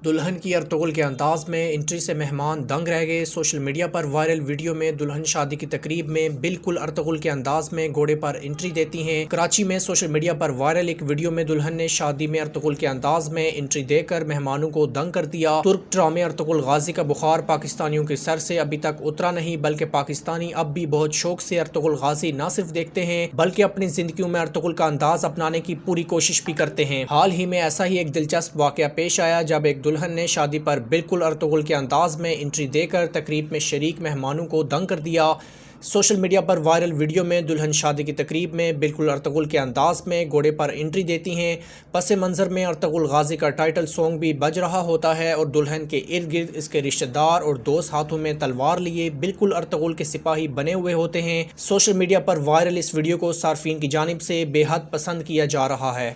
दुल्हन की अर्तुगरुल के अंदाज में एंट्री से मेहमान दंग रह गए। सोशल मीडिया पर वायरल वीडियो में दुल्हन शादी की तकरीब में बिल्कुल अर्तुगरुल के अंदाज में घोड़े पर एंट्री देती हैं। कराची में सोशल मीडिया पर वायरल एक वीडियो में दुल्हन ने शादी में अर्तुगरुल के अंदाज में एंट्री देकर मेहमानों को दंग कर दिया। तुर्क ड्रामे अर्तुगरुल गाजी का बुखार पाकिस्तानियों के सर से अभी तक उतरा नहीं, बल्कि पाकिस्तानी अब भी बहुत शौक से अर्तुगरुल गाजी न सिर्फ देखते हैं बल्कि अपनी जिंदगी में अर्तुगरुल का अंदाज अपनाने की पूरी कोशिश भी करते हैं। हाल ही में ऐसा ही एक दिलचस्प वाकया पेश आया जब एक दुल्हन ने शादी पर बिल्कुल अर्तुगरुल के अंदाज में एंट्री देकर तकरीब में शरीक मेहमानों को दंग कर दिया। सोशल मीडिया पर वायरल वीडियो में दुल्हन शादी की तकरीब में बिल्कुल अर्तुगरुल के अंदाज में घोड़े पर एंट्री देती हैं। पस मंज़र में अर्तुगरुल गाजी का टाइटल सॉन्ग भी बज रहा होता है और दुल्हन के इर्द गिर्द इसके रिश्तेदार और दोस्त हाथों में तलवार लिए बिल्कुल अर्तुगरुल के सिपाही बने हुए होते हैं। सोशल मीडिया पर वायरल इस वीडियो को सार्फिन की जानिब से बेहद पसंद किया जा रहा है।